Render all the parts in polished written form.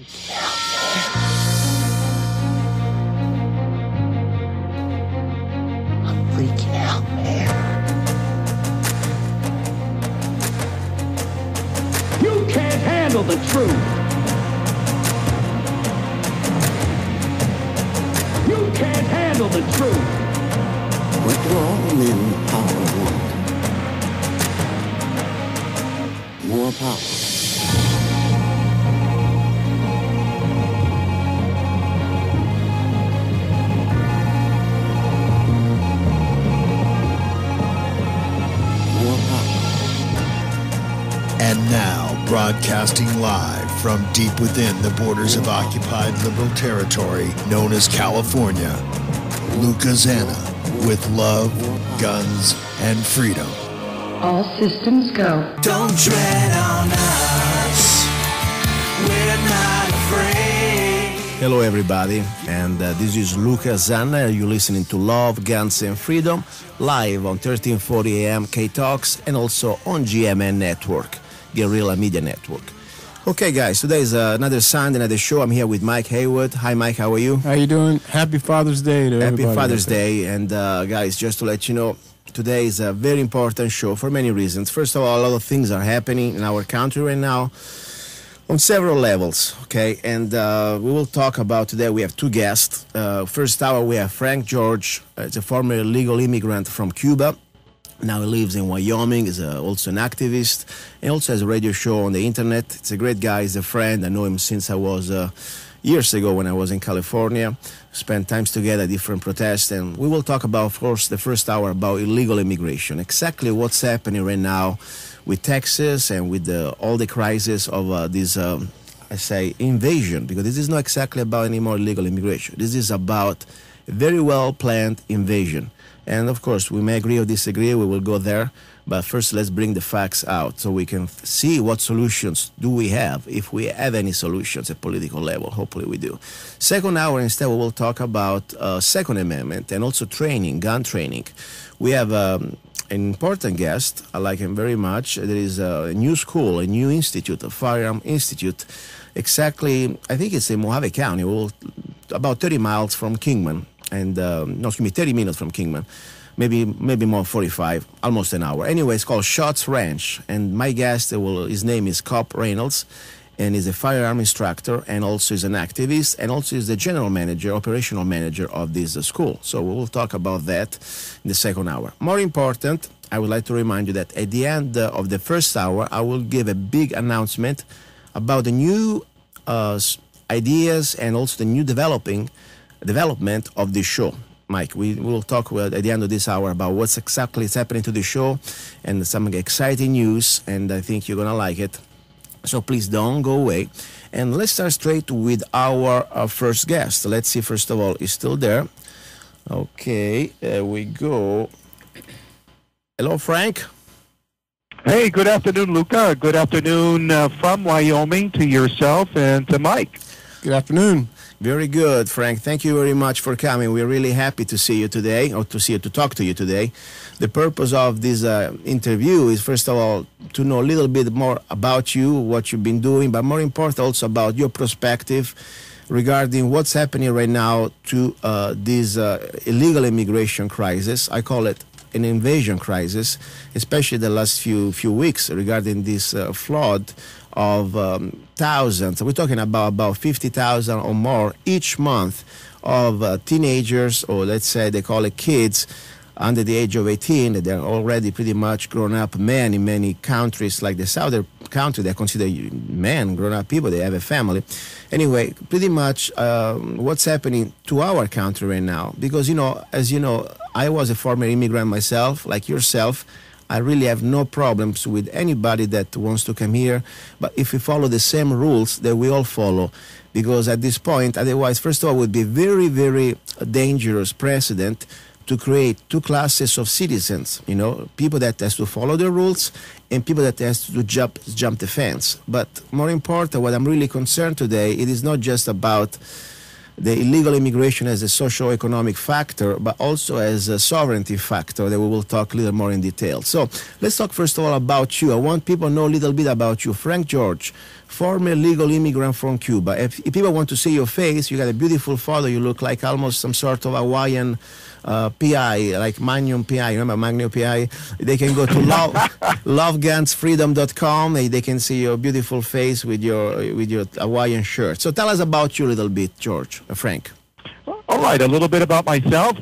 I'm freaking out, man. You can't handle the truth. You can't handle the truth. What do all men power want? More power. And now, broadcasting live from deep within the borders of occupied liberal territory known as California, Luca Zanna with Love, Guns, and Freedom. All systems go. Don't tread on us. We're not afraid. Hello, everybody, and this is Luca Zanna. You're listening to Love, Guns, and Freedom live on 1340 AM K-Talks and also on GMN Network. Guerrilla Media Network. Okay, guys, today is another Sunday, another show. I'm here with Mike Haywood. Hi, Mike, how are you? How you doing? Happy Father's Day to everybody. Happy Father's Day. And, guys, just to let you know, today is a very important show for many reasons. First of all, a lot of things are happening in our country right now on several levels, okay? And we will talk about today, we have two guests. First hour, we have Frank Jorge. He's a former legal immigrant from Cuba. Now he lives in Wyoming, is also an activist, and also has a radio show on the internet. It's a great guy, he's a friend. I know him since I was years ago when I was in California. Spent times together at different protests, and we will talk about, of course, the first hour about illegal immigration, exactly what's happening right now with Texas and with all the crisis of this, I say, invasion, because this is not exactly about any more illegal immigration. This is about a very well-planned invasion. And, of course, we may agree or disagree. We will go there. But first, let's bring the facts out so we can see what solutions do we have, if we have any solutions at political level. Hopefully we do. Second hour, instead, we will talk about Second Amendment and also training, gun training. We have an important guest. I like him very much. There is a new school, a new institute, a firearm institute. Exactly, I think it's in Mojave County, about 30 miles from Kingman. And, 30 minutes from Kingman, maybe more, 45, almost an hour. Anyway, it's called Shots Ranch, and my guest, his name is Cop Reynolds, and he's a firearm instructor, and also is an activist, and also is the general manager, operational manager of this school. So we will talk about that in the second hour. More important, I would like to remind you that at the end of the first hour, I will give a big announcement about the new ideas and also the new development of the show. Mike, we will talk at the end of this hour about what's exactly is happening to the show and some exciting news, and I think you're going to like it. So please don't go away. And let's start straight with our first guest. Let's see, first of all, he's still there. Okay, there we go. Hello, Frank. Hey, good afternoon, Luca. Good afternoon from Wyoming to yourself and to Mike. Good afternoon. Very good, Frank. Thank you very much for coming. We're really happy to see you today, or to talk to you today. The purpose of this interview is, first of all, to know a little bit more about you, what you've been doing, but more important also about your perspective regarding what's happening right now to this illegal immigration crisis. I call it an invasion crisis, especially the last few weeks regarding this flood of thousands. We're talking about 50,000 or more each month of teenagers, or let's say they call it kids, under the age of 18. They're already pretty much grown-up men in many countries, like the southern country. They're considered men, grown-up people. They have a family. Anyway, pretty much what's happening to our country right now. Because, as you know, I was a former immigrant myself, like yourself. I really have no problems with anybody that wants to come here. But if we follow the same rules that we all follow, because at this point, otherwise, first of all, it would be very, very dangerous precedent to create two classes of citizens, people that has to follow the rules and people that has to jump the fence. But more important, what I'm really concerned today, it is not just about the illegal immigration as a socio-economic factor, but also as a sovereignty factor that we will talk a little more in detail. So let's talk first of all about you. I want people to know a little bit about you. Frank Jorge, former legal immigrant from Cuba. If people want to see your face, you got a beautiful photo. You look like almost some sort of Hawaiian PI, like Magnum PI. Remember Magnum PI? They can go to lovegunsfreedom.com. They can see your beautiful face with your Hawaiian shirt. So tell us about you a little bit, Frank. All right, a little bit about myself.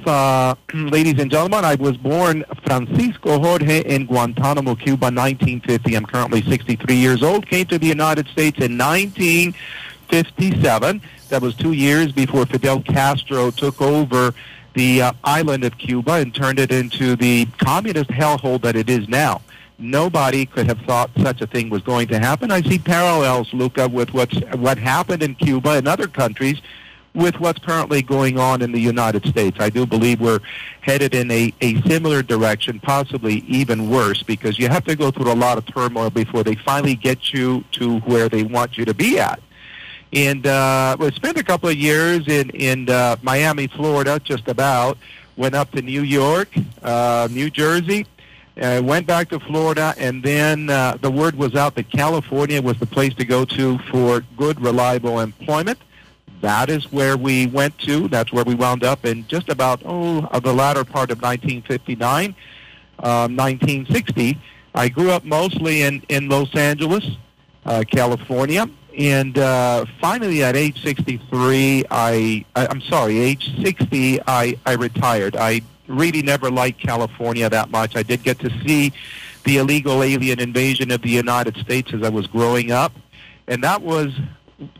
Ladies and gentlemen, I was born Francisco Jorge in Guantanamo, Cuba, 1950. I'm currently 63 years old. Came to the United States in 1957. That was 2 years before Fidel Castro took over the island of Cuba and turned it into the communist hellhole that it is now. Nobody could have thought such a thing was going to happen. I see parallels, Luca, with what happened in Cuba and other countries with what's currently going on in the United States. I do believe we're headed in a similar direction, possibly even worse, because you have to go through a lot of turmoil before they finally get you to where they want you to be at. And we spent a couple of years in Miami, Florida, just about. Went up to New York, New Jersey, went back to Florida, and then the word was out that California was the place to go to for good, reliable employment. That is where we went to. That's where we wound up in just about, the latter part of 1959, 1960. I grew up mostly in Los Angeles, California. And finally, at age 63, age 60, I retired. I really never liked California that much. I did get to see the illegal alien invasion of the United States as I was growing up. And that was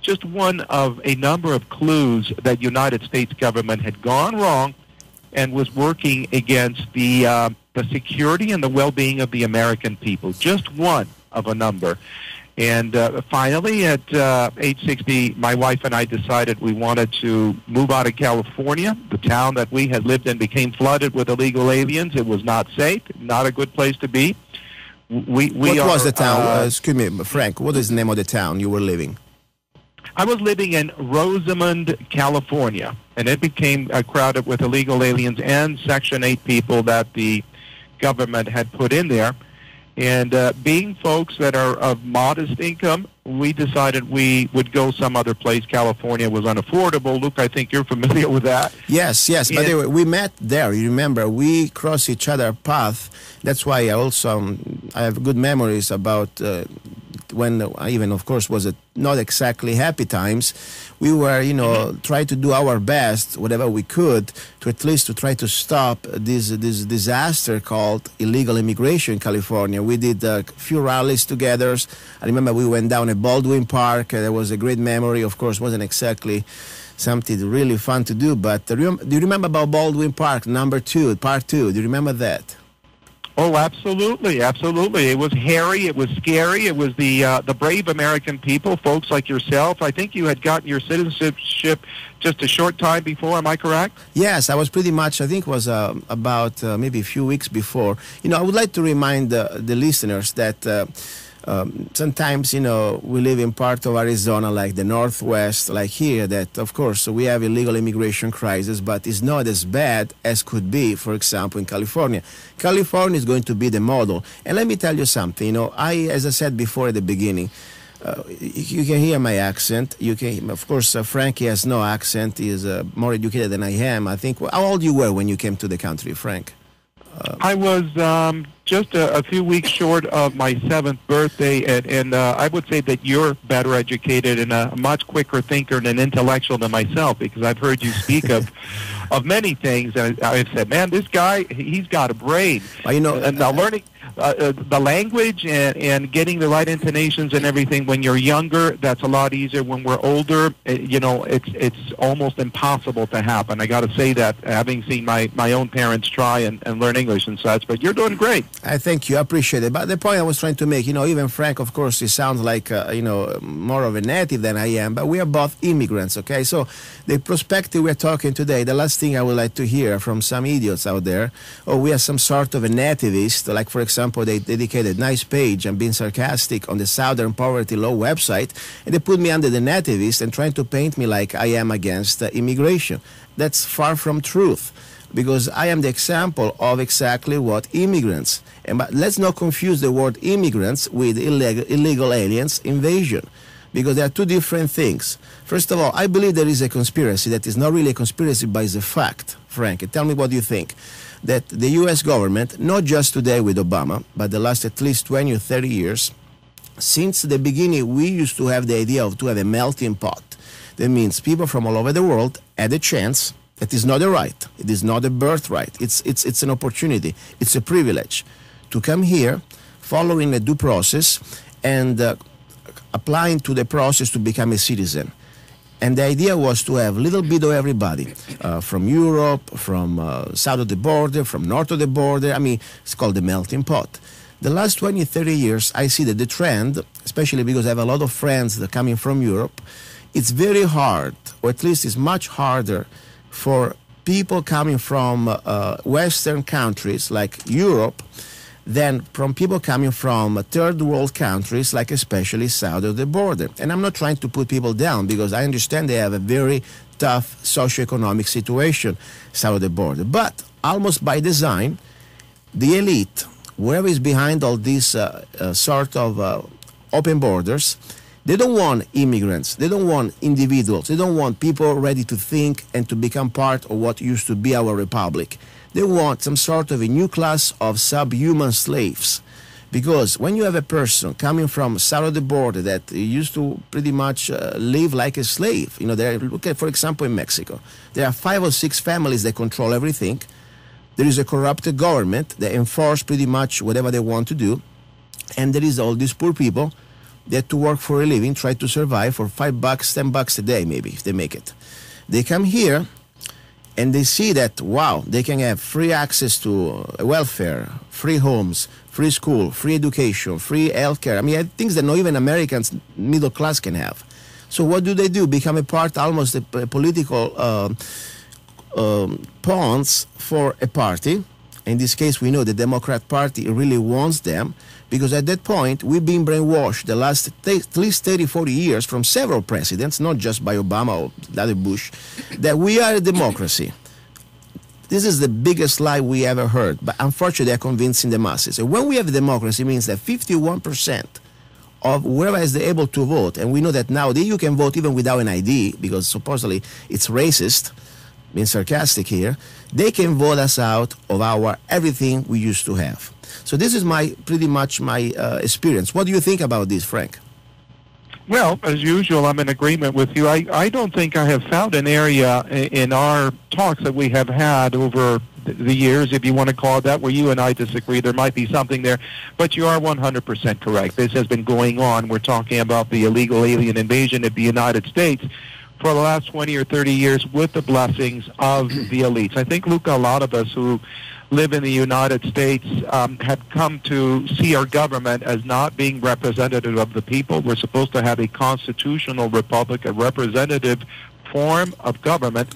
just one of a number of clues that United States government had gone wrong and was working against the security and the well-being of the American people. Just one of a number. And finally, at age 60, my wife and I decided we wanted to move out of California. The town that we had lived in became flooded with illegal aliens. It was not safe, not a good place to be. What was the town? Excuse me, Frank, what is the name of the town you were living? I was living in Rosamond, California, and it became crowded with illegal aliens and Section 8 people that the government had put in there. And being folks that are of modest income, we decided we would go some other place. California was unaffordable. Luke, I think you're familiar with that. Yes. By the way, we met there. You remember, we crossed each other's path. That's why I also I have good memories about when I even, of course, was not exactly happy times. We were, trying to do our best, whatever we could, to at least to try to stop this disaster called illegal immigration in California. We did a few rallies together. I remember we went down at Baldwin Park. There was a great memory. Of course, wasn't exactly something really fun to do, but do you remember about Baldwin Park, part 2? Do you remember that? Oh, absolutely, absolutely. It was hairy. It was scary. It was the brave American people, folks like yourself. I think you had gotten your citizenship just a short time before. Am I correct? Yes, I was pretty much. I think it was about maybe a few weeks before. I would like to remind the listeners that sometimes, we live in part of Arizona, like the Northwest, like here, that, of course, we have illegal immigration crisis, but it's not as bad as could be, for example, in California. California is going to be the model. And let me tell you something, as I said before at the beginning, you can hear my accent. You can, of course, Frankie has no accent. He is more educated than I am. I think, how old you were when you came to the country, Frank? I was just a few weeks short of my 7th birthday, and I would say that you're better educated and a much quicker thinker and an intellectual than myself, because I've heard you speak of many things, and I've said, man, this guy, he's got a brain. And now learning the language and getting the right intonations and everything when you're younger, that's a lot easier. When we're older, it's almost impossible to happen. I got to say that, having seen my own parents try and learn English and such, but you're doing great. I thank you. I appreciate it. But the point I was trying to make, even Frank, of course, he sounds like, more of a native than I am, but we are both immigrants, okay? So the perspective we're talking today, the last thing I would like to hear from some idiots out there, we are some sort of a nativist, like, for example, they dedicated a nice page and being sarcastic on the Southern Poverty Law website, and they put me under the nativist and trying to paint me like I am against immigration. That's far from truth, because I am the example of exactly what immigrants. But let's not confuse the word immigrants with illegal aliens invasion. because there are two different things. First of all, I believe there is a conspiracy that is not really a conspiracy, but is a fact, Frank. And tell me what you think. That the U.S. government, not just today with Obama, but the last at least 20 or 30 years, since the beginning, we used to have the idea of to have a melting pot. That means people from all over the world had a chance. It is not a right. It is not a birthright. It's an opportunity. It's a privilege to come here, following a due process, and applying to the process to become a citizen. And the idea was to have a little bit of everybody, from Europe, from south of the border, from north of the border. I mean, it's called the melting pot. The last 20, 30 years, I see that the trend, especially because I have a lot of friends that are coming from Europe, it's very hard, or at least it's much harder for people coming from Western countries like Europe than from people coming from third world countries like especially south of the border. And I'm not trying to put people down because I understand they have a very tough socioeconomic situation south of the border. But almost by design, the elite, whoever is behind all these sort of open borders, they don't want immigrants. They don't want individuals. They don't want people ready to think and to become part of what used to be our republic. They want some sort of a new class of subhuman slaves. Because when you have a person coming from south of the border that used to pretty much live like a slave, you know, look at, for example, in Mexico, there are 5 or 6 families that control everything. There is a corrupted government that enforce pretty much whatever they want to do. And there is all these poor people that to work for a living, try to survive for $5, $10 a day, maybe, if they make it. They come here and they see that, wow, they can have free access to welfare, free homes, free school, free education, free healthcare. I mean, things that not even Americans, middle class, can have. So what do? Become a part, almost a political pawns for a party. In this case, we know the Democrat Party really wants them, because at that point, we've been brainwashed the last at least 30, 40 years from several presidents, not just by Obama or the other Bush, that we are a democracy. This is the biggest lie we ever heard, but unfortunately, they're convincing the masses. And when we have a democracy, it means that 51% of whoever is able to vote, and we know that nowadays you can vote even without an ID, because supposedly it's racist, being sarcastic here, they can vote us out of our everything we used to have. So this is pretty much my experience. What do you think about this, Frank? Well, as usual, I'm in agreement with you. I don't think I have found an area in our talks that we have had over the years, if you want to call it that, where you and I disagree. There might be something there, but you are 100% correct. This has been going on. We're talking about the illegal alien invasion of the United States for the last 20 or 30 years with the blessings of the elites. I think, Luca, a lot of us who live in the United States have come to see our government as not being representative of the people. We're supposed to have a constitutional republic, a representative form of government,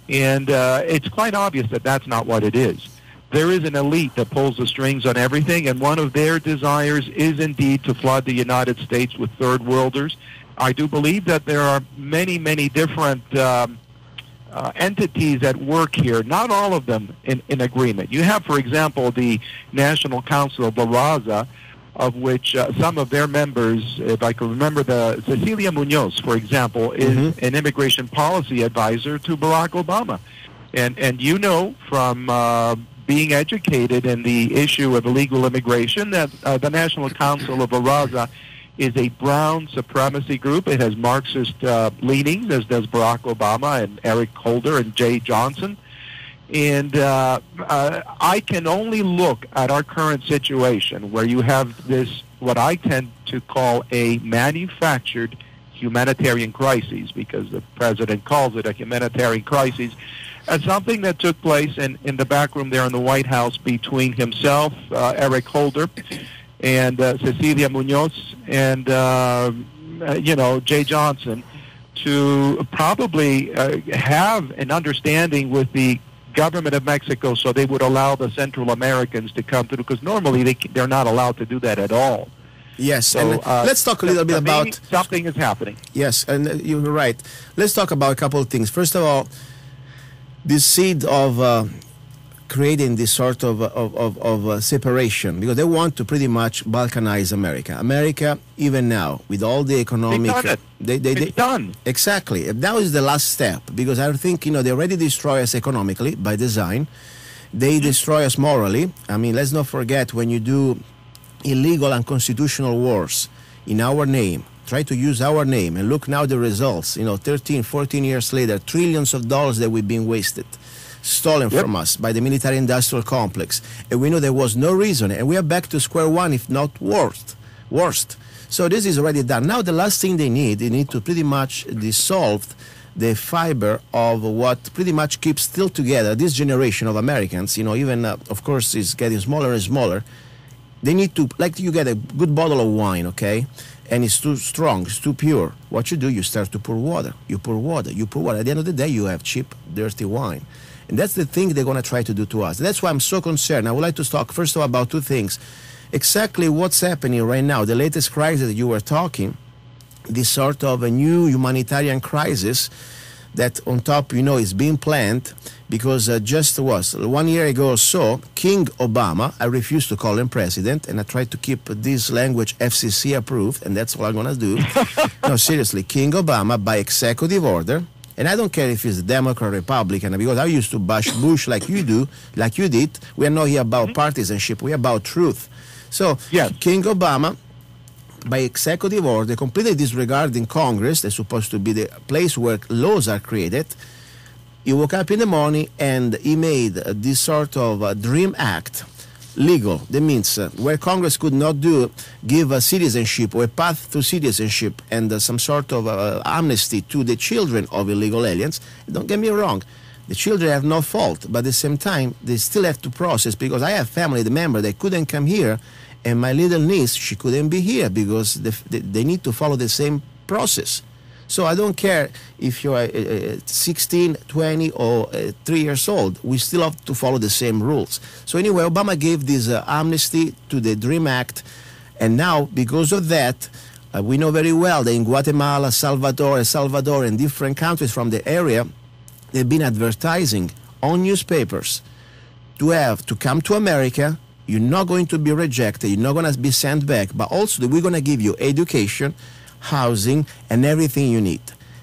and it's quite obvious that that's not what it is. There is an elite that pulls the strings on everything, and one of their desires is indeed to flood the United States with third worlders. I do believe that there are many, many different entities at work here, not all of them in agreement. You have, for example, the National Council of La Raza, of which some of their members, if I can remember, Cecilia Munoz, for example, is an immigration policy advisor to Barack Obama. And you know from being educated in the issue of illegal immigration that the National Council of La Raza is a brown supremacy group. It has Marxist leanings, as does Barack Obama and Eric Holder and Jay Johnson. And I can only look at our current situation where you have this, what I tend to call a manufactured humanitarian crisis, because the president calls it a humanitarian crisis, as something that took place in the back room there in the White House between himself, Eric Holder, and Cecilia Munoz, and Jay Johnson, to probably have an understanding with the government of Mexico so they would allow the Central Americans to come through, because normally they're not allowed to do that at all. Yes, so, and let's talk a little bit about... Something is happening. Yes, and you're right. Let's talk about a couple of things. First of all, this seed of creating this sort of separation, because they want to pretty much balkanize America. America, even now, with all the economic... It's done. Exactly. That is the last step, because I think, they already destroy us economically by design. They destroy us morally. I mean, let's not forget, when you do illegal and unconstitutional wars in our name, try to use our name, and look now the results, 13, 14 years later, trillions of dollars that we've been wasted, stolen from us by the military-industrial complex. And we know there was no reason, and we are back to square one, if not worst. So this is already done. Now the last thing they need to pretty much dissolve the fiber of what pretty much keeps still together this generation of Americans, even, of course, is getting smaller and smaller. They need to, like you get a good bottle of wine, okay? And it's too strong, it's too pure. What you do, you start to pour water. You pour water. At the end of the day, you have cheap, dirty wine. And that's the thing they're going to try to do to us. That's why I'm so concerned. I would like to talk, first of all, about two things. Exactly what's happening right now, the latest crisis that you were talking, this sort of a new humanitarian crisis that on top, is being planned, because just 1 year ago or so, King Obama, I refused to call him president, and I tried to keep this language FCC approved, and that's what I'm going to do. No, seriously, King Obama, by executive order, and I don't care if he's a Democrat or Republican, because I used to bash Bush like you did. We are not here about partisanship, we are about truth. So, yes. King Obama, by executive order, completely disregarding Congress, that's supposed to be the place where laws are created, he woke up in the morning and he made this sort of Dream Act legal. That means where Congress could not give a citizenship or a path to citizenship and some sort of amnesty to the children of illegal aliens. Don't get me wrong, the children have no fault, but at the same time, they still have to process, because I have family member that couldn't come here, and my little niece, she couldn't be here because they need to follow the same process. So I don't care if you're 16, 20, or 3 years old. We still have to follow the same rules. So anyway, Obama gave this amnesty to the DREAM Act, and now, because of that, we know very well that in Guatemala, El Salvador, and different countries from the area, they've been advertising on newspapers to come to America. You're not going to be rejected. You're not going to be sent back. But also, we're going to give you education, housing, and everything you need.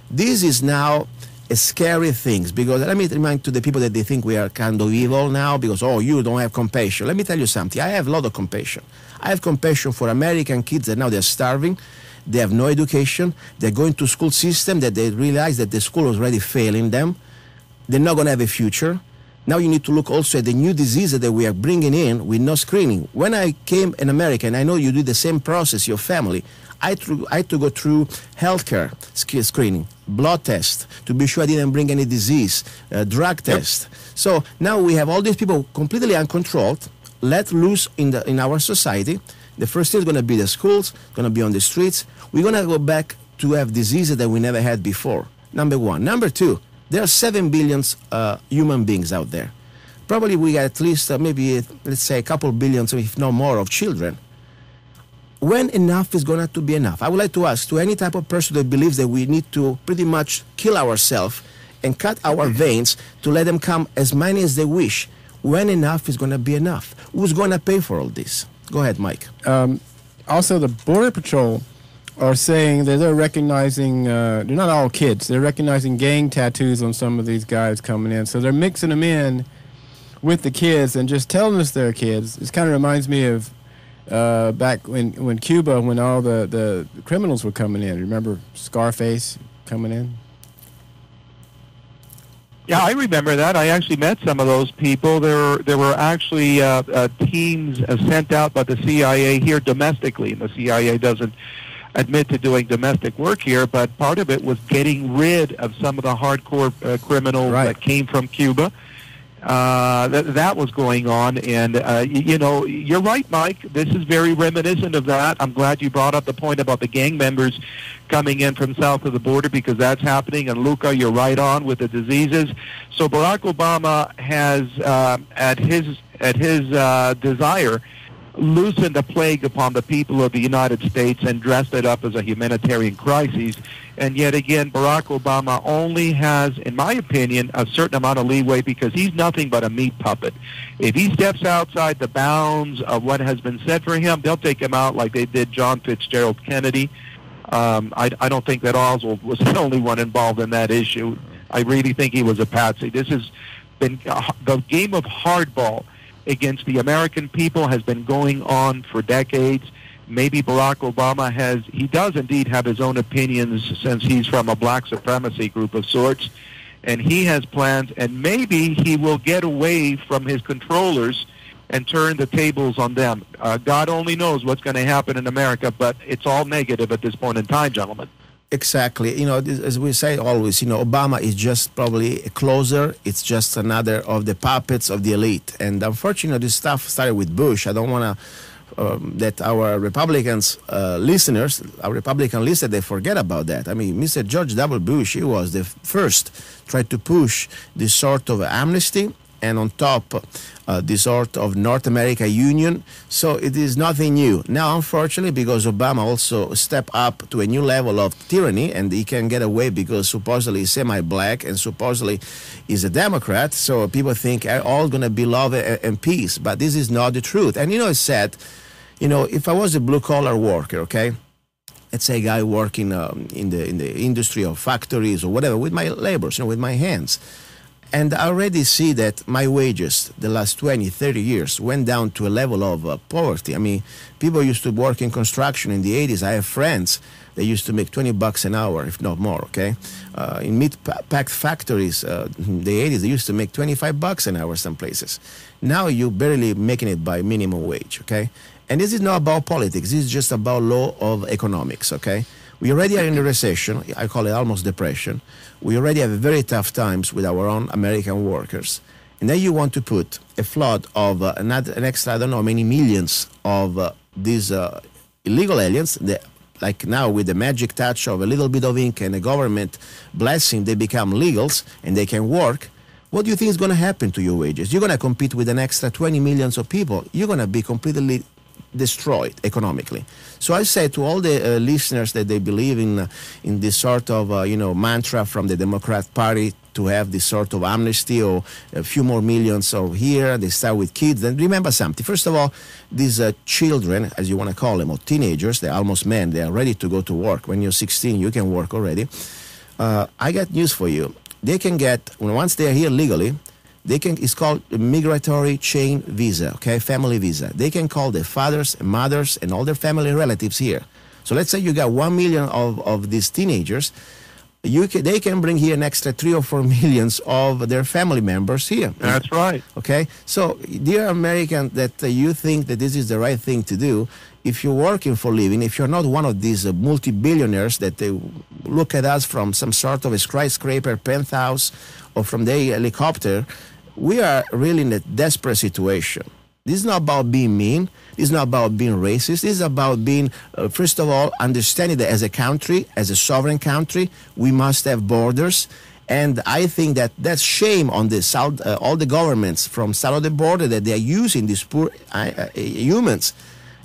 This is now a scary thing, because let me remind to the people that they think we are kind of evil now because, you don't have compassion. Let me tell you something. I have a lot of compassion. I have compassion for American kids that now they're starving. They have no education. They're going to school system that they realize that the school is already failing them. They're not going to have a future. Now you need to look also at the new diseases that we are bringing in with no screening. When I came in America, and I know you do the same process, your family, I had to go through healthcare screening, blood test, to be sure I didn't bring any disease, drug test. So now we have all these people completely uncontrolled, let loose in our society. The first thing is going to be the schools, going to be on the streets. We're going to go back to have diseases that we never had before, number one. Number two, there are 7 billion human beings out there. Probably we got at least maybe, let's say, a couple billions, if not more, of children. When enough is going to be enough? I would like to ask to any type of person that believes that we need to pretty much kill ourselves and cut our veins to let them come as many as they wish. When enough is going to be enough? Who's going to pay for all this? Go ahead, Mike. Also, the Border Patrol are saying that they're recognizing, they're not all kids, they're recognizing gang tattoos on some of these guys coming in. So they're mixing them in with the kids and just telling us they're kids. This kind of reminds me of back when Cuba, when all the criminals were coming in. Remember Scarface coming in? Yeah, I remember that. I actually met some of those people. There were actually teams sent out by the CIA here domestically, and the CIA doesn't admit to doing domestic work here, but part of it was getting rid of some of the hardcore criminals that came from Cuba. That was going on, and you're right, Mike. This is very reminiscent of that. I'm glad you brought up the point about the gang members coming in from south of the border, because that's happening. And Luca, you're right on with the diseases. So Barack Obama has, at his desire, loosened a plague upon the people of the United States and dressed it up as a humanitarian crisis. And yet again, Barack Obama only has, in my opinion, a certain amount of leeway because he's nothing but a meat puppet. If he steps outside the bounds of what has been said for him, they'll take him out like they did John Fitzgerald Kennedy. I don't think that Oswald was the only one involved in that issue. I really think he was a patsy. This has been the game of hardball against the American people has been going on for decades. Maybe Barack Obama he does indeed have his own opinions since he's from a black supremacy group of sorts, and he has plans, and maybe he will get away from his controllers and turn the tables on them. God only knows what's going to happen in America, but it's all negative at this point in time, gentlemen. Exactly. As we say always, Obama is just probably a closer. It's just another of the puppets of the elite. And unfortunately, this stuff started with Bush. I don't want to that our Republicans listeners, our Republican listeners, they forget about that. I mean, Mr. George W. Bush, he was the first tried to push this sort of amnesty, and on top, this sort of North America Union. So it is nothing new. Now, unfortunately, because Obama also stepped up to a new level of tyranny, and he can get away because supposedly he's semi-black and supposedly he's a Democrat, so people think all going to be love and peace. But this is not the truth. And it's sad, if I was a blue-collar worker, okay, let's say a guy working in the industry of factories or whatever, with my labors, with my hands, and I already see that my wages the last 20, 30 years went down to a level of poverty. I mean, people used to work in construction in the 80s. I have friends that used to make $20 an hour, if not more, okay? In meat-packed factories in the 80s, they used to make $25 an hour some places. Now you're barely making it by minimum wage, okay? And this is not about politics. This is just about law of economics, okay? We already are in a recession. I call it almost depression. We already have very tough times with our own American workers. And then you want to put a flood of an extra, I don't know, many millions of these illegal aliens, like now with the magic touch of a little bit of ink and a government blessing, they become legals and they can work. What do you think is going to happen to your wages? You're going to compete with an extra 20 millions of people. You're going to be completely destroyed economically. So I say to all the listeners that they believe in this sort of mantra from the Democrat Party to have this sort of amnesty or a few more millions over here. They start with kids. Then remember something. First of all, these children, as you want to call them, or teenagers, they're almost men. They are ready to go to work. When you're 16, you can work already. I got news for you. They can get, once they are here legally, it's called a migratory chain visa, okay, family visa. They can call their fathers and mothers and all their family relatives here. So let's say you got 1 million of these teenagers. They can bring here an extra 3 or 4 millions of their family members here. That's right. Okay, so dear American, that you think that this is the right thing to do, if you're working for a living, if you're not one of these multi-billionaires that they look at us from some sort of a skyscraper penthouse or from the helicopter, we are really in a desperate situation. This is not about being mean. This is not about being racist. This is about being, first of all, understanding that as a country, as a sovereign country, we must have borders. And I think that that's shame on the south, all the governments from south of the border, that they are using these poor humans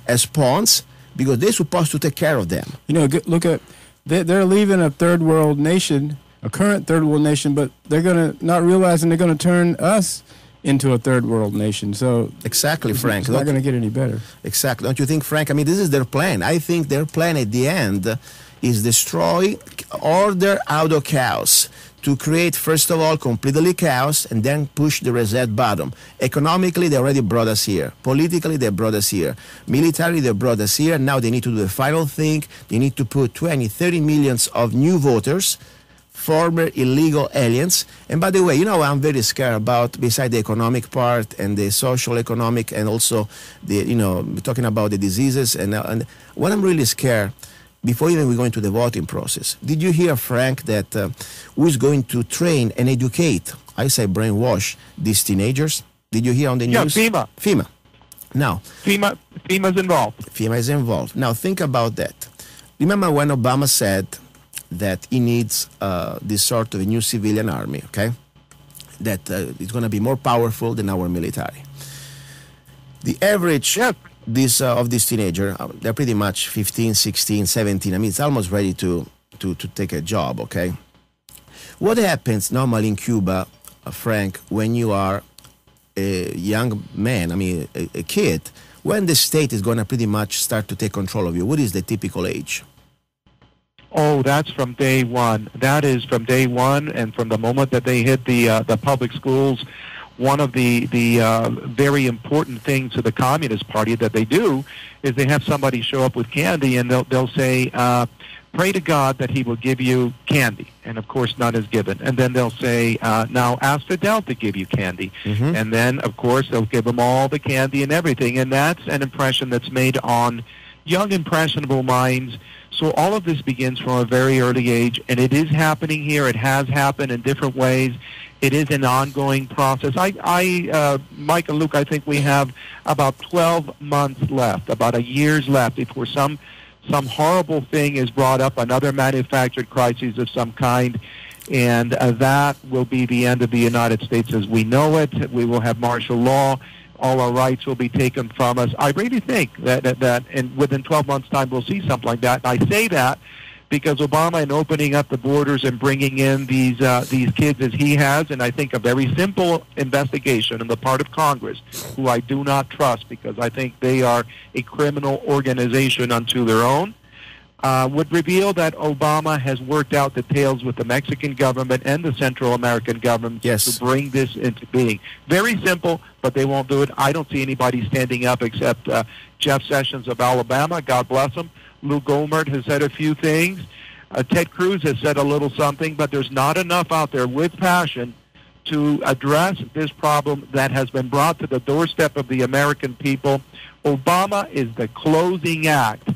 as pawns because they're supposed to take care of them. Look at, they're leaving a third world nation, a current third world nation, but they're going to, not realizing they're going to turn us into a third world nation. So exactly, Frank. It's not going to get any better. Exactly. Don't you think, Frank? I mean, this is their plan. I think their plan at the end is destroy, order out of chaos, to create, first of all, completely chaos, and then push the reset button. Economically, they already brought us here. Politically, they brought us here. Militarily, they brought us here. Now they need to do the final thing. They need to put 20, 30 millions of new voters, former illegal aliens. And by the way, I'm very scared about, beside the economic part and the social economic, and also the, talking about the diseases. And what I'm really scared, before even we go into the voting process, did you hear, Frank, that who is going to train and educate, I say brainwash, these teenagers? Did you hear on the news? Yeah, FEMA. FEMA. Now, FEMA's involved. FEMA is involved. Now, think about that. Remember when Obama said that he needs this sort of a new civilian army, okay? That it's going to be more powerful than our military. The average this teenager, they're pretty much 15, 16, 17. I mean, it's almost ready to take a job, okay? What happens normally in Cuba, Frank, when you are a young man, I mean, a kid, when the state is going to pretty much start to take control of you? What is the typical age? Oh, that's from day one. That is from day one, and from the moment that they hit the public schools. One of the very important things to the Communist Party that they do is they have somebody show up with candy, and they'll say, pray to God that he will give you candy. And, of course, none is given. And then they'll say, now ask Fidel to give you candy. Mm-hmm. And then, of course, they'll give them all the candy and everything. And that's an impression that's made on young, impressionable minds. So all of this begins from a very early age, and it is happening here. It has happened in different ways. It is an ongoing process. Mike and Luke, I think we have about 12 months left, about a year's left before some horrible thing is brought up, another manufactured crisis of some kind, and that will be the end of the United States as we know it. We will have martial law. All our rights will be taken from us. I really think that within 12 months' time we'll see something like that. And I say that because Obama, in opening up the borders and bringing in these kids as he has, and I think a very simple investigation on the part of Congress, who I do not trust because I think they are a criminal organization unto their own, would reveal that Obama has worked out details with the Mexican government and the Central American government to bring this into being. Very simple, but they won't do it. I don't see anybody standing up except Jeff Sessions of Alabama, God bless him. Lou Gohmert has said a few things. Ted Cruz has said a little something, but there's not enough out there with passion to address this problem that has been brought to the doorstep of the American people. Obama is the closing act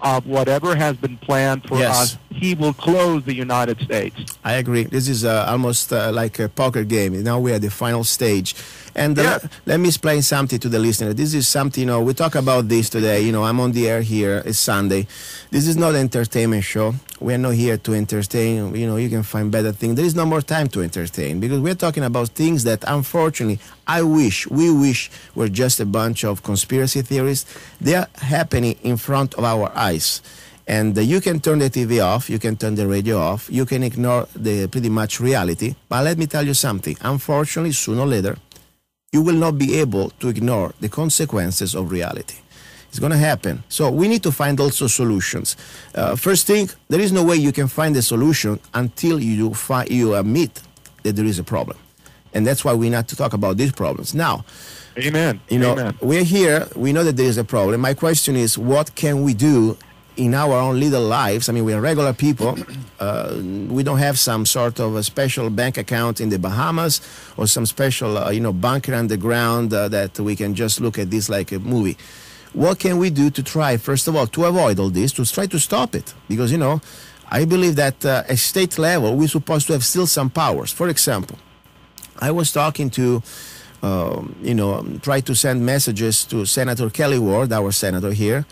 of whatever has been planned for us. He will close the United States. I agree. This is almost like a poker game. Now we're at the final stage. And let me explain something to the listener. This is something, we talk about this today. I'm on the air here. It's Sunday. This is not an entertainment show. We're not here to entertain. You can find better things. There is no more time to entertain because we're talking about things that, unfortunately, we wish were just a bunch of conspiracy theories. They are happening in front of our eyes. And you can turn the TV off, you can turn the radio off, you can ignore the pretty much reality. But let me tell you something. Unfortunately, sooner or later, you will not be able to ignore the consequences of reality. It's going to happen. So we need to find also solutions. First thing, there is no way you can find a solution until you admit that there is a problem. And that's why we need to talk about these problems. Now, Amen. We're here. We know that there is a problem. My question is, what can we do in our own little lives? I mean, we are regular people. We don't have some sort of a special bank account in the Bahamas or some special, bunker underground that we can just look at this like a movie. What can we do to try, first of all, to avoid all this, to try to stop it? Because, I believe that at state level, we're supposed to have still some powers. For example, I was talking to, try to send messages to Senator Kelly Ward, our senator here,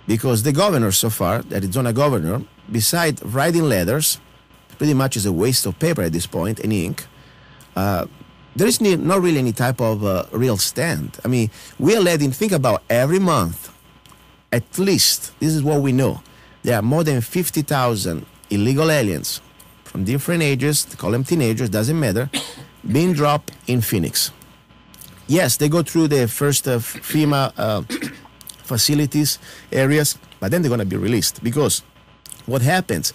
because the governor so far, the Arizona governor, beside writing letters, pretty much is a waste of paper at this point, and ink, there is not really any type of real stand. I mean, we are letting, think about every month, at least, this is what we know, there are more than 50,000 illegal aliens from different ages, call them teenagers, doesn't matter, being dropped in Phoenix. Yes, they go through the first FEMA facilities, areas, but then they're going to be released because what happens,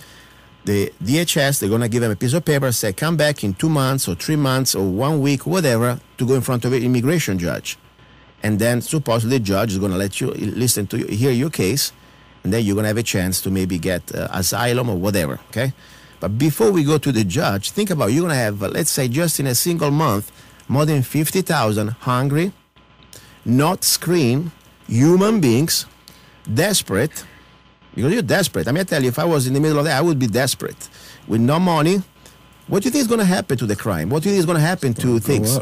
the DHS, they're going to give them a piece of paper, say, come back in 2 months or 3 months or 1 week, whatever, to go in front of an immigration judge. And then supposedly the judge is going to let you listen to hear your case, and then you're going to have a chance to maybe get asylum or whatever, okay? But before we go to the judge, think about, you're going to have, let's say, just in a single month, more than 50,000 hungry, not screened, human beings, desperate, because you're desperate. I mean, I tell you, if I was in the middle of that, I would be desperate. With no money, what do you think is going to happen to the crime? What do you think is going to happen to things?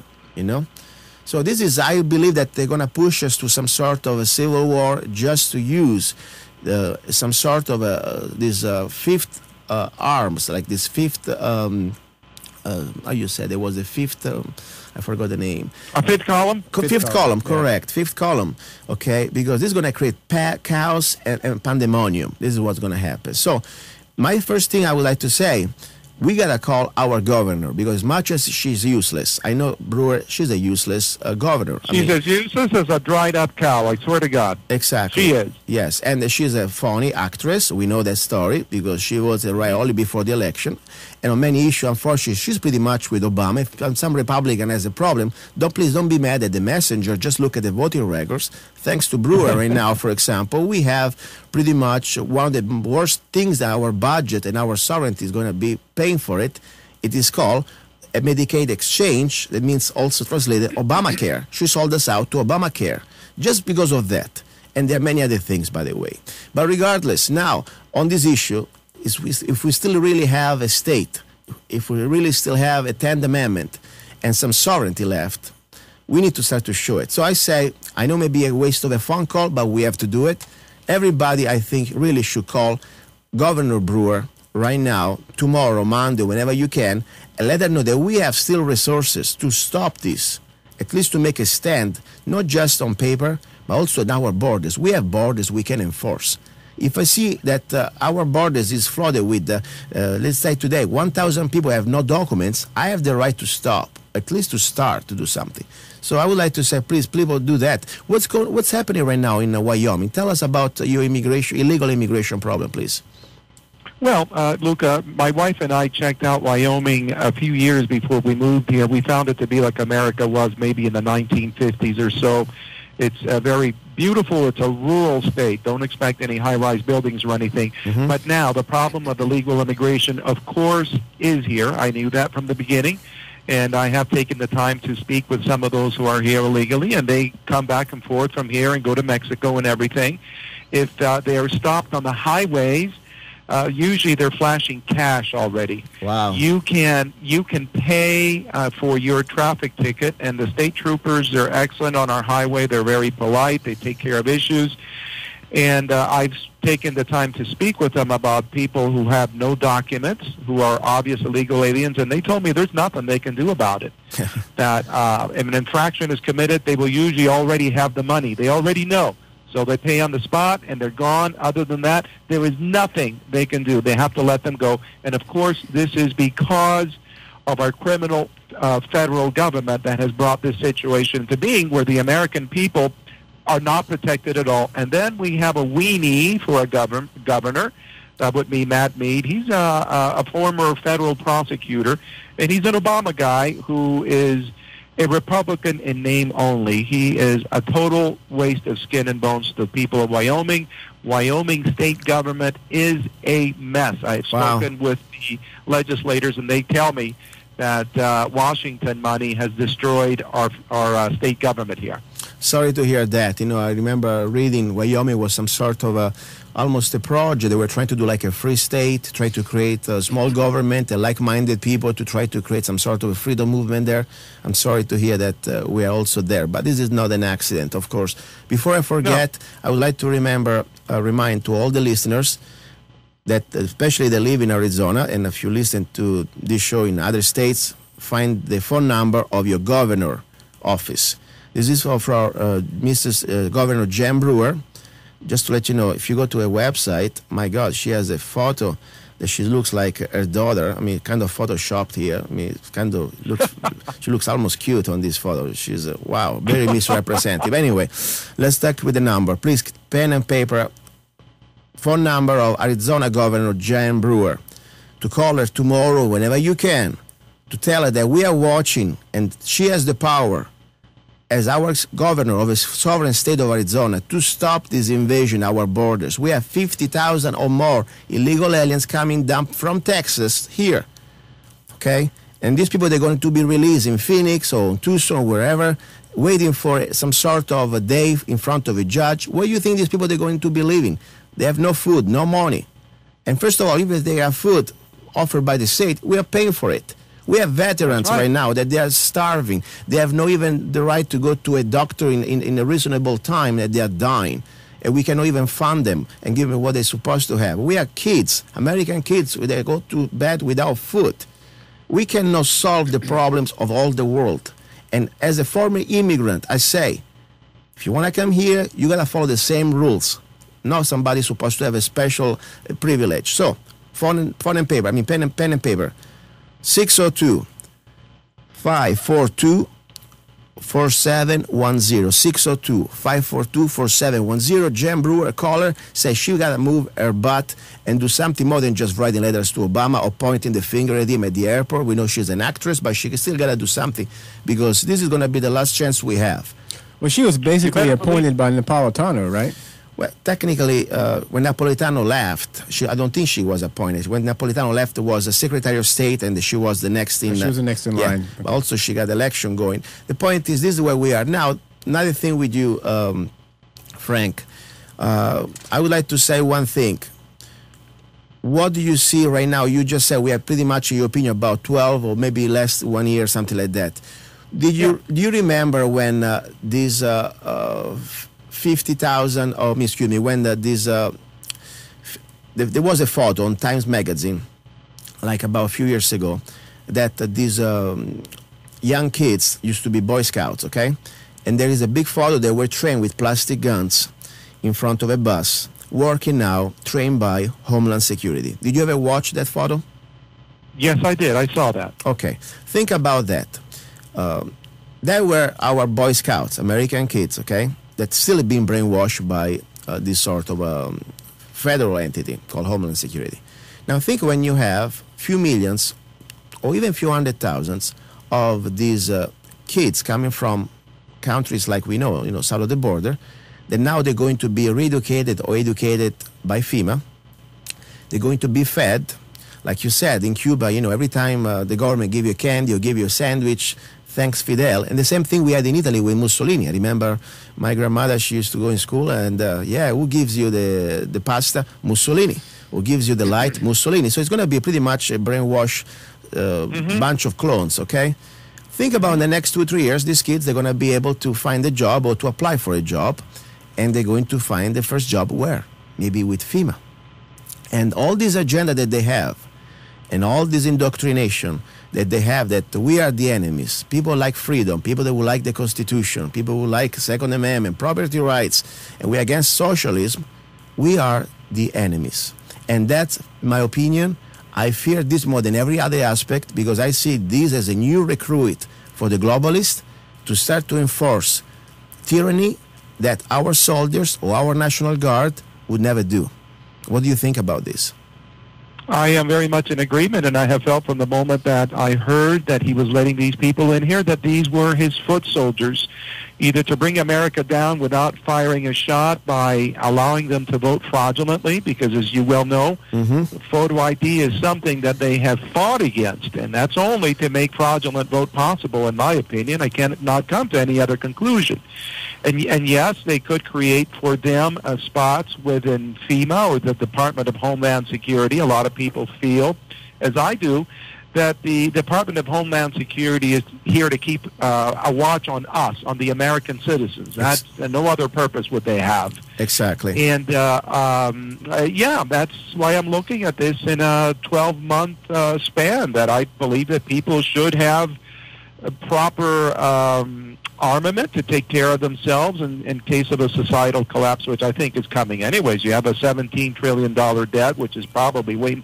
So this is, I believe that they're going to push us to some sort of a civil war just to use some sort of this fifth arms, like this fifth how you said, there was a fifth, I forgot the name. A fifth column? Fifth column, correct. Fifth column, okay? Because this is going to create chaos and pandemonium. This is what's going to happen. So my first thing I would like to say, we got to call our governor, because as much as she's useless, I know Brewer, she's a useless governor. She's as useless as a dried up cow, I swear to God. Exactly. She is. Yes, and she's a phony actress. We know that story because she was a only before the election. And on many issues, unfortunately, she's pretty much with Obama. If some Republican has a problem, please don't be mad at the messenger. Just look at the voting records. Thanks to Brewer right now, for example, we have pretty much one of the worst things that our budget and our sovereignty is going to be paying for it. It is called a Medicaid exchange. That means also translated Obamacare. She sold us out to Obamacare just because of that. And there are many other things, by the way. But regardless, now, on this issue, if we still really have a state, if we really still have a 10th Amendment and some sovereignty left, we need to start to show it. So I say, I know maybe a waste of a phone call, but we have to do it. Everybody, I think, really should call Governor Brewer right now, tomorrow, Monday, whenever you can, and let them know that we have still resources to stop this, at least to make a stand, not just on paper, but also at our borders. We have borders we can enforce. If I see that our borders is flooded with, let's say today, 1,000 people have no documents, I have the right to stop, at least to start to do something. So I would like to say, please, people do that. What's happening right now in Wyoming? Tell us about your illegal immigration problem, please. Well, Luca, my wife and I checked out Wyoming a few years before we moved here. We found it to be like America was maybe in the 1950s or so. It's very beautiful. It's a rural state. Don't expect any high-rise buildings or anything. Mm-hmm. But now the problem of illegal immigration, of course, is here. I knew that from the beginning. And I have taken the time to speak with some of those who are here illegally, and they come back and forth from here and go to Mexico and everything. If they are stopped on the highways, usually they're flashing cash already. Wow. You can pay for your traffic ticket, and the state troopers, they're excellent on our highway. They're very polite. They take care of issues. And I've taken the time to speak with them about people who have no documents, who are obvious illegal aliens, and they told me there's nothing they can do about it. That if an infraction is committed, they will usually already have the money. They already know. So they pay on the spot, and they're gone. Other than that, there is nothing they can do. They have to let them go. And, of course, this is because of our criminal federal government that has brought this situation into being, where the American people are not protected at all. And then we have a weenie for a governor. That would be Matt Mead. He's a former federal prosecutor, and he's an Obama guy who is a Republican in name only. He is a total waste of skin and bones to the people of Wyoming. Wyoming state government is a mess. I've spoken with the legislators, and they tell me that Washington money has destroyed our state government here. Sorry to hear that. You know, I remember reading Wyoming was some sort of almost a project. They were trying to do like a free state, try to create a small government and like-minded people to try to create some sort of a freedom movement there. I'm sorry to hear that we are also there. But this is not an accident, of course. Before I forget, I would like to remind to all the listeners that especially they live in Arizona, and if you listen to this show in other states, find the phone number of your governor office. This is for Mrs. Governor Jen Brewer. Just to let you know, if you go to her website, my God, she has a photo that she looks like her daughter. I mean, kind of photoshopped here. I mean, it kind of looks, she looks almost cute on this photo. She's, wow, very misrepresentative. Anyway, let's start with the number. Please, pen and paper. Phone number of Arizona Governor Jen Brewer. To call her tomorrow whenever you can, to tell her that we are watching and she has the power as our governor of a sovereign state of Arizona to stop this invasion of our borders. We have 50,000 or more illegal aliens coming down from Texas here, okay? And these people, they're going to be released in Phoenix or in Tucson or wherever, waiting for some sort of a day in front of a judge. Where do you think these people, they're going to be living? They have no food, no money. And first of all, even if they have food offered by the state, we are paying for it. We have veterans right now that they are starving. They have no even the right to go to a doctor in a reasonable time, that they are dying. And we cannot even fund them and give them what they're supposed to have. We are kids, American kids, they go to bed without food. We cannot solve the problems of all the world. And as a former immigrant, I say, if you want to come here, you got to follow the same rules. Not somebody supposed to have a special privilege. So, pen and paper. 602-542-4710. 602-542-4710. Jen Brewer, a caller, says she got to move her butt and do something more than just writing letters to Obama or pointing the finger at him at the airport. We know she's an actress, but she still got to do something because this is going to be the last chance we have. Well, she was basically appointed by Napolitano, right? Well, technically, when Napolitano left, I don't think she was appointed. When Napolitano left, was a Secretary of State, and she was the next in. She was the next in line. But also, she got the election going. The point is, this is where we are now. Another thing with you, Frank, I would like to say one thing. What do you see right now? You just said we have pretty much, in your opinion, about 12 or maybe less, 1 year, something like that. Do you remember when these 50,000, when there was a photo on Times Magazine, like about a few years ago, that these young kids used to be Boy Scouts, okay? And there is a big photo. They were trained with plastic guns in front of a bus, working now, trained by Homeland Security. Did you ever watch that photo? Yes, I did. I saw that. Okay. Think about that. They were our Boy Scouts, American kids, okay? That's still being brainwashed by this sort of federal entity called Homeland Security. Now think when you have few millions or even few hundred thousands of these kids coming from countries like we know, south of the border, then now they're going to be re-educated or educated by FEMA. They're going to be fed, like you said, in Cuba, every time the government give you a candy or give you a sandwich, thanks Fidel. And the same thing we had in Italy with Mussolini. I remember my grandmother, she used to go in school and, who gives you the pasta? Mussolini. Who gives you the light? Mussolini. So it's going to be pretty much a brainwash bunch of clones, okay? Think about in the next 2 or 3 years, these kids, they're going to be able to find a job or to apply for a job, and they're going to find the first job where? Maybe with FEMA. And all this agenda that they have, and all this indoctrination that they have, that we are the enemies. People like freedom, people that will like the Constitution, people who like Second Amendment, property rights, and we're against socialism. We are the enemies. And that's my opinion. I fear this more than every other aspect because I see this as a new recruit for the globalists to start to enforce tyranny that our soldiers or our National Guard would never do. What do you think about this? I am very much in agreement, and I have felt from the moment that I heard that he was letting these people in here that these were his foot soldiers, either to bring America down without firing a shot by allowing them to vote fraudulently, because as you well know, photo ID is something that they have fought against, and that's only to make fraudulent vote possible, in my opinion. I cannot come to any other conclusion. And yes, they could create for them spots within FEMA or the Department of Homeland Security. A lot of people feel, as I do, that the Department of Homeland Security is here to keep a watch on us, on the American citizens. That's no other purpose would they have. Exactly. And that's why I'm looking at this in a 12-month span, that I believe that people should have a proper armament to take care of themselves in case of a societal collapse, which I think is coming anyways. You have a $17 trillion debt, which is probably way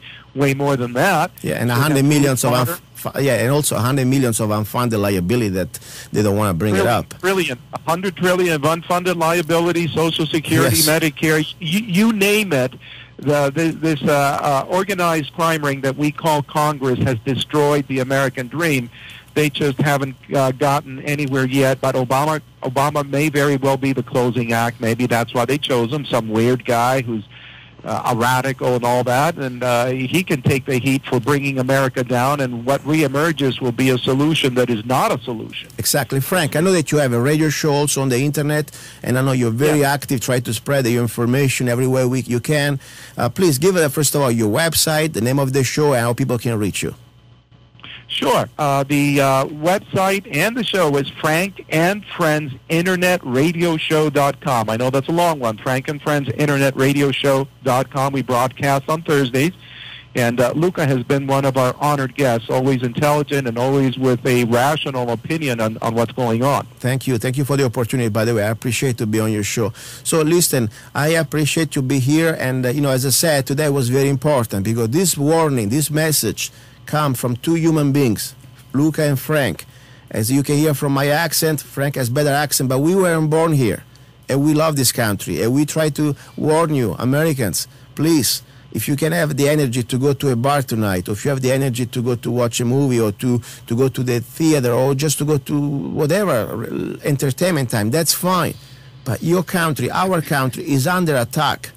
more than that. Yeah, and 100 millions of and also 100 millions of unfunded liability that they don't want to bring it up. $100 trillion of unfunded liability, Social Security, yes. Medicare, you name it. This organized crime ring that we call Congress has destroyed the American dream. They just haven't gotten anywhere yet, but Obama may very well be the closing act. Maybe that's why they chose him, some weird guy who's a radical and all that, and he can take the heat for bringing America down, and what reemerges will be a solution that is not a solution. Exactly. Frank, I know that you have a radio show also on the internet, and I know you're very active, try to spread your information everywhere you can. Please give it, first of all, your website, the name of the show, and how people can reach you. Sure. The website and the show is frankandfriendsinternetradioshow.com. I know that's a long one, frankandfriendsinternetradioshow.com. We broadcast on Thursdays. And Luca has been one of our honored guests, always intelligent and always with a rational opinion on what's going on. Thank you. Thank you for the opportunity, by the way. I appreciate to be on your show. So listen, I appreciate to be here. And, as I said, today was very important because this warning, this message come from two human beings, Luca and Frank. As you can hear from my accent, Frank has better accent, but we weren't born here. And we love this country. And we try to warn you, Americans, please, if you can have the energy to go to a bar tonight, or if you have the energy to go to watch a movie, or to go to the theater, or just to go to whatever entertainment time, that's fine. But your country, our country, is under attack.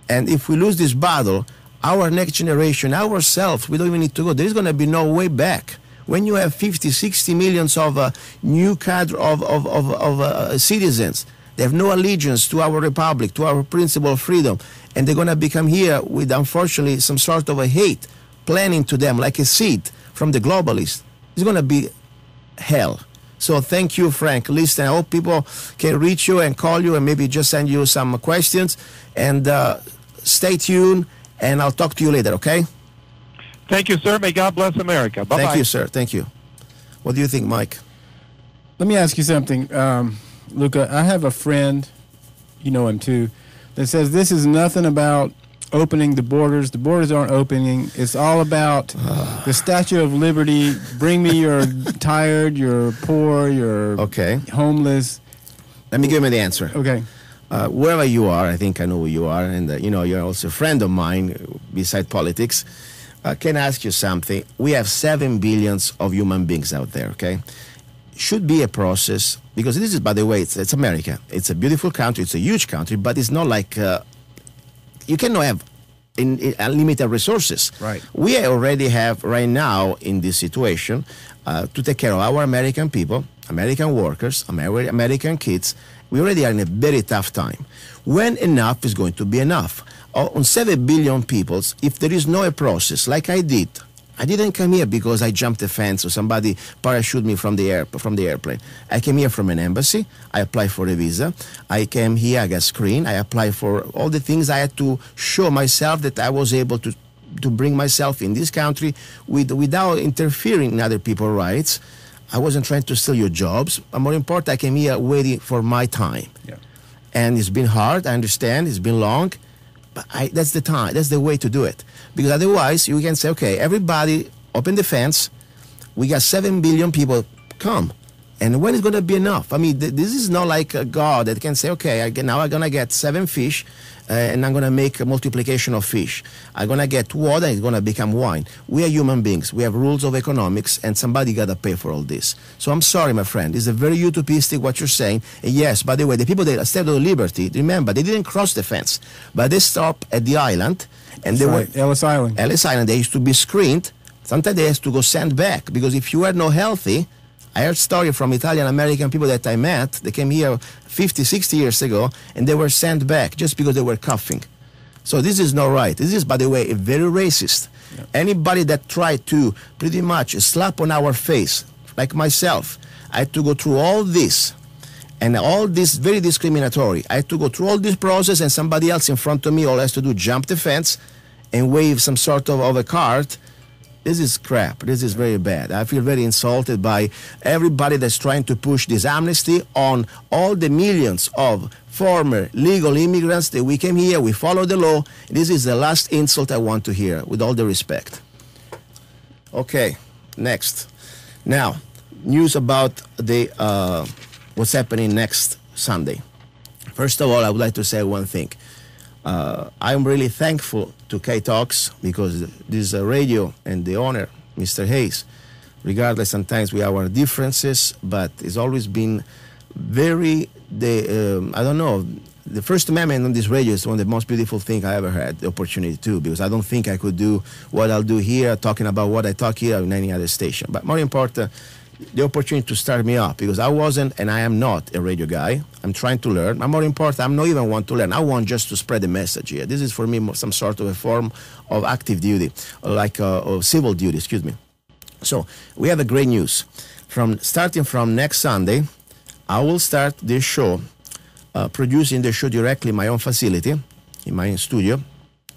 And if we lose this battle, our next generation, ourselves, we don't even need to go. There's going to be no way back. When you have 50, 60 millions of new cadre of citizens, they have no allegiance to our republic, to our principle of freedom, and they're going to become here with, unfortunately, some sort of a hate planning to them like a seed from the globalists. It's going to be hell. So thank you, Frank. Listen, I hope people can reach you and call you and maybe just send you some questions. And stay tuned, and I'll talk to you later, okay? Thank you, sir. May God bless America. Bye-bye. Thank you, sir. Thank you. What do you think, Mike? Let me ask you something, Luca. I have a friend, you know him too, that says this is nothing about opening the borders. The borders aren't opening. It's all about the Statue of Liberty. Bring me your tired, your poor, your homeless. Let me give you the answer. Okay. Wherever you are, I think I know who you are, and you're also a friend of mine beside politics. Can I ask you something? We have 7 billion of human beings out there, okay? Should be a process, because this is, by the way, it's America. It's a beautiful country, it's a huge country, but it's not like you cannot have unlimited resources. Right. We already have right now in this situation to take care of our American people, American workers, American kids. We already are in a very tough time. When enough is going to be enough? On 7 billion people, if there is no a process, like I didn't come here because I jumped a fence or somebody parachuted me from the airplane. I came here from an embassy. I applied for a visa. I came here, I got screened. I applied for all the things. I had to show myself that I was able to bring myself in this country without interfering in other people's rights. I wasn't trying to steal your jobs. But more important, I came here waiting for my time. Yeah. And it's been hard, I understand. It's been long. But that's the time. That's the way to do it. Because otherwise, you can say, okay, everybody open the fence. We got 7 billion people. Come. And when is going to be enough? I mean, this is not like a God that can say, okay, now I'm going to get 7 fish, and I'm going to make a multiplication of fish. I'm going to get water, and it's going to become wine. We are human beings. We have rules of economics, and somebody got to pay for all this. So I'm sorry, my friend. It's a very utopistic what you're saying. And yes, by the way, the people that Statue of Liberty, remember, they didn't cross the fence, but they stopped at the island. And they were Ellis Island. Ellis Island, they used to be screened. Sometimes they have to go sent back, because if you were not healthy, I heard story from Italian-American people that I met. They came here 50, 60 years ago, and they were sent back just because they were coughing. So this is not right. This is, by the way, very racist. Yeah. Anybody that tried to pretty much slap on our face, like myself, I had to go through all this, and all this very discriminatory. I had to go through all this process, and somebody else in front of me all has to do jump the fence and wave some sort of a card. This is crap. This is very bad. I feel very insulted by everybody that's trying to push this amnesty on all the millions of former legal immigrants that we came here, we follow the law. This is the last insult I want to hear, with all the respect. Okay, next. Now, news about the what's happening next Sunday. First of all, I would like to say one thing. I'm really thankful to K-Talks, because this radio and the owner, Mr. Hayes, regardless sometimes we have our differences, but it's always been very, I don't know, the First Amendment on this radio is one of the most beautiful things I ever had the opportunity to, because I don't think I could do what I'll do here, talking about what I talk here in any other station. But more important, the opportunity to start me up, because I wasn't and I am not a radio guy. I'm trying to learn. But more important, I'm not even want to learn. I want just to spread the message here. This is for me some sort of a form of active duty, like of civil duty, excuse me. So we have a great news. Starting from next Sunday, I will start this show, producing the show directly in my own facility, in my studio.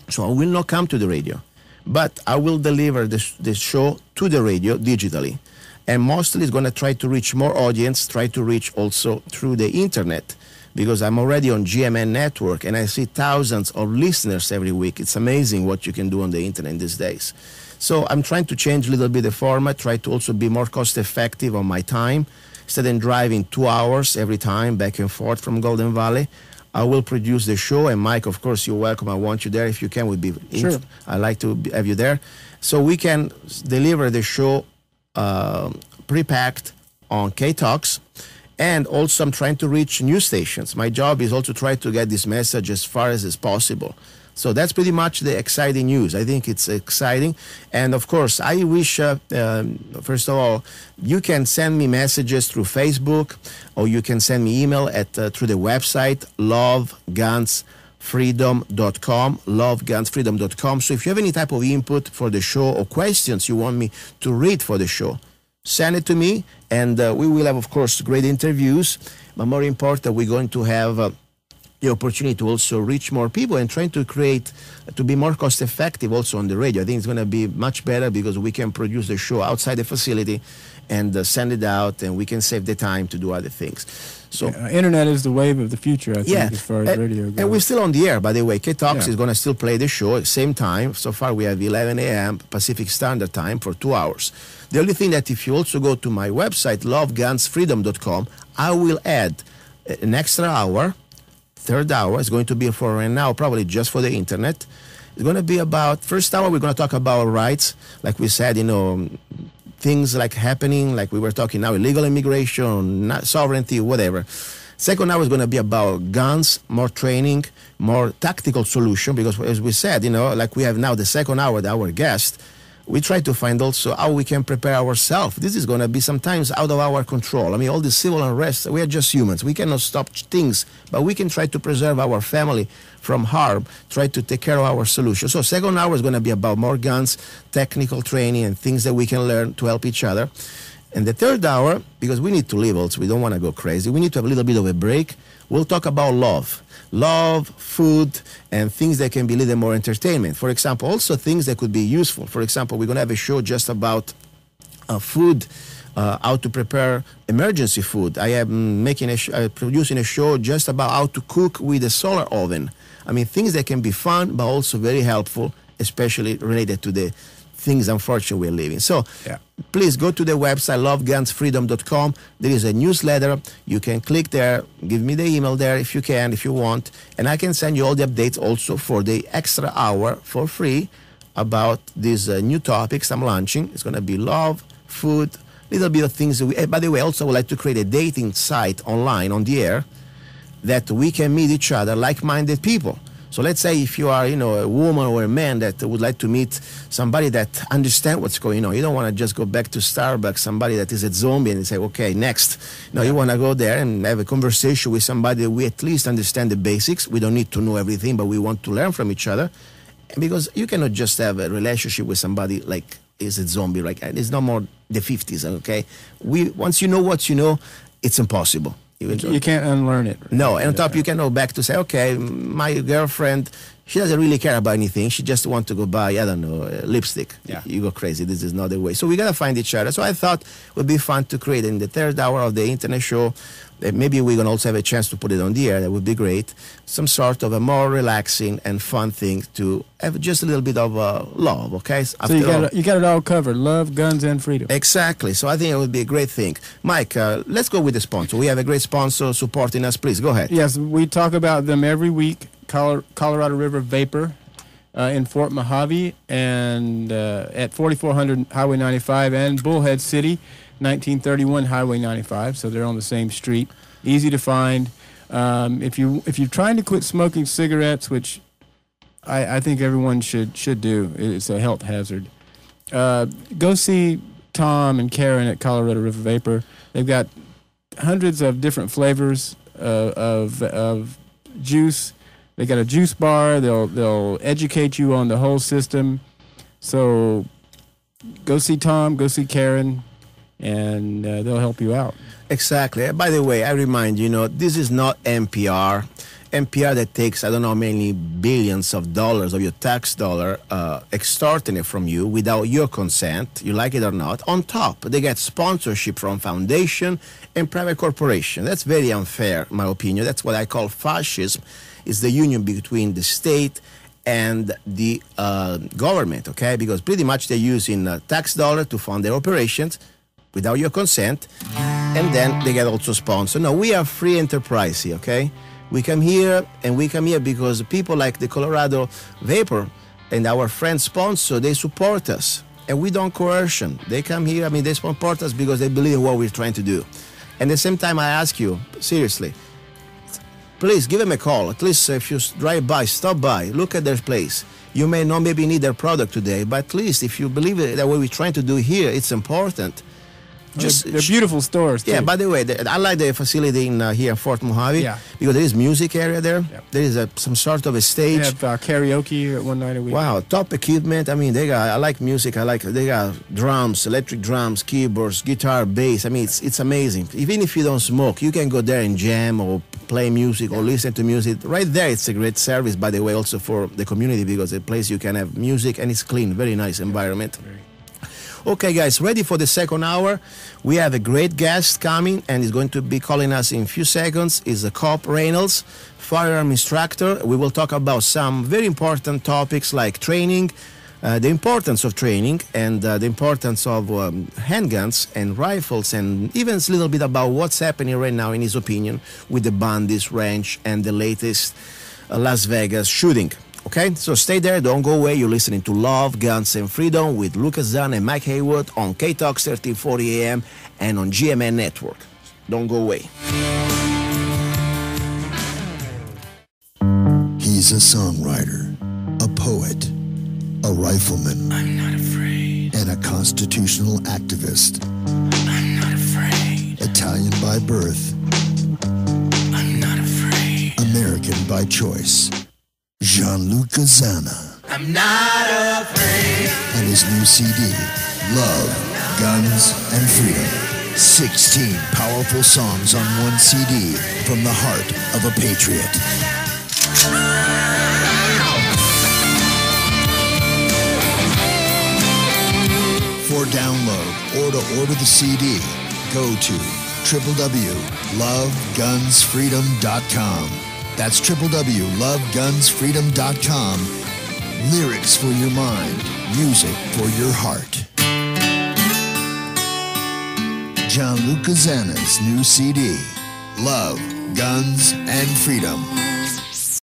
So I will not come to the radio. But I will deliver the show to the radio digitally. And mostly it's going to try to reach more audience, try to reach also through the internet, because I'm already on GMN network and I see thousands of listeners every week. It's amazing what you can do on the internet these days. So I'm trying to change a little bit the format, try to also be more cost effective on my time. Instead of driving 2 hours every time back and forth from Golden Valley, I will produce the show. And Mike, of course, you're welcome. I want you there if you can. Would be sure. I'd like to have you there. So we can deliver the show pre-packed on K-Talks. And also I'm trying to reach news stations. My job is also try to get this message as far as possible. So that's pretty much the exciting news. I think it's exciting. And of course, I wish, first of all, you can send me messages through Facebook, or you can send me email at through the website, lovegunsfreedom.com, lovegunsfreedom.com. So if you have any type of input for the show or questions you want me to read for the show, send it to me, and we will have, of course, great interviews. But more important, we're going to have the opportunity to also reach more people and trying to create, to be more cost effective also on the radio. I think it's going to be much better because we can produce the show outside the facility and send it out, and we can save the time to do other things. So internet is the wave of the future, I think, as far as radio goes. And we're still on the air, by the way. K-Talks is going to still play the show at the same time. So far, we have 11 a.m. Pacific Standard Time for 2 hours. The only thing that if you also go to my website, lovegunsfreedom.com, I will add an extra hour. Third hour is going to be for right now, probably just for the internet. It's going to be about, first hour, we're going to talk about rights. Like we said, things like happening, like we were talking now, illegal immigration, sovereignty, whatever. Second hour is going to be about guns, more training, more tactical solution, because as we said, like we have now the second hour, our guest, we try to find also how we can prepare ourselves. This is going to be sometimes out of our control. I mean, all the civil unrest, we are just humans. We cannot stop things, but we can try to preserve our family from harm, try to take care of our solution. So second hour is going to be about more guns, technical training, and things that we can learn to help each other. And the third hour, because we need to live also, we don't want to go crazy, we need to have a little bit of a break. We'll talk about love, food, and things that can be a little more entertainment. For example, also things that could be useful. For example, we're going to have a show just about food, how to prepare emergency food. I am producing a show just about how to cook with a solar oven. I mean, things that can be fun, but also very helpful, especially related to the things, unfortunately, we're living. So please go to the website, lovegunsfreedom.com. There is a newsletter. You can click there. Give me the email there if you can, if you want. And I can send you all the updates also for the extra hour for free about these new topics I'm launching. It's going to be love, food, little bit of things. By the way, also I would like to create a dating site online on the air that we can meet each other, like-minded people. So let's say if you are, a woman or a man that would like to meet somebody that understands what's going on. You don't want to just go back to Starbucks, somebody that is a zombie, and say, okay, next. No, you want to go there and have a conversation with somebody that we at least understand the basics. We don't need to know everything, but we want to learn from each other. Because you cannot just have a relationship with somebody like is a zombie. Like it's no more the 50s, okay? Once you know what you know, it's impossible. You can't unlearn it. No, and on top you can go back to say, okay, my girlfriend, she doesn't really care about anything. She just wants to go buy, I don't know, lipstick. Yeah. You go crazy. This is not the way. So we got to find each other. So I thought it would be fun to create in the third hour of the internet show. Maybe we're going to also have a chance to put it on the air. That would be great. Some sort of a more relaxing and fun thing to have just a little bit of love, okay? So you got it all covered. Love, guns, and freedom. Exactly. So I think it would be a great thing. Mike, let's go with the sponsor. We have a great sponsor supporting us. Please, go ahead. Yes, we talk about them every week. Colorado River Vapor in Fort Mojave and at 4400 Highway 95 and Bullhead City, 1931 Highway 95. So they're on the same street. Easy to find. If you're trying to quit smoking cigarettes, which I think everyone should do, it's a health hazard. Go see Tom and Karen at Colorado River Vapor. They've got hundreds of different flavors of juice. They got a juice bar. They'll educate you on the whole system. So go see Tom, go see Karen, and they'll help you out. Exactly. By the way, I remind you, this is not NPR. NPR that takes, I don't know, many billions of dollars of your tax dollar, extorting it from you without your consent, you like it or not. On top, they get sponsorship from foundation and private corporation. That's very unfair, in my opinion. That's what I call fascism. It's the union between the state and the government, okay? Because pretty much they're using tax dollar to fund their operations without your consent, and then they get also sponsored. No, we are free enterprise here, okay? We come here because people like the Colorado Vapor and our friend sponsor, they support us, and we don't coercion. They come here, they support us because they believe in what we're trying to do. And at the same time, I ask you, seriously, please give them a call. At least if you drive by, stop by, look at their place. You may not maybe need their product today, but at least if you believe that what we're trying to do here, it's important. They're beautiful stores, too. Yeah, by the way, I like the facility in here in Fort Mojave, because there is music area there. Yep. There is some sort of a stage. They have karaoke one night a week. Wow, top equipment. I like music. They got drums, electric drums, keyboards, guitar, bass. It's amazing. Even if you don't smoke, you can go there and jam or play music or listen to music. Right there, it's a great service, by the way, also for the community, because it's a place you can have music and it's clean, very nice environment. Okay, guys, ready for the second hour? We have a great guest coming, and he's going to be calling us in a few seconds. Is Cop Reynolds, firearm instructor. We will talk about some very important topics like training, the importance of training, and the importance of handguns and rifles, and even a little bit about what's happening right now, in his opinion, with the Bundy's ranch and the latest Las Vegas shooting. Okay, so stay there, don't go away. You're listening to Love, Guns, and Freedom with Luca Zanna and Mike Haywood on K-Talks 1340 AM and on GMN Network. Don't go away. He's a songwriter, a poet, a rifleman. I'm not afraid. And a constitutional activist. I'm not afraid. Italian by birth. I'm not afraid. American by choice. Gianluca Zanna. I'm not afraid. And his new CD, Love, Guns, and Freedom. 16 powerful songs on one CD from the heart of a patriot. For download or to order the CD, go to www.lovegunsfreedom.com. That's www.lovegunsfreedom.com. Lyrics for your mind, music for your heart. Gianluca Zanna's new CD, Love, Guns, and Freedom.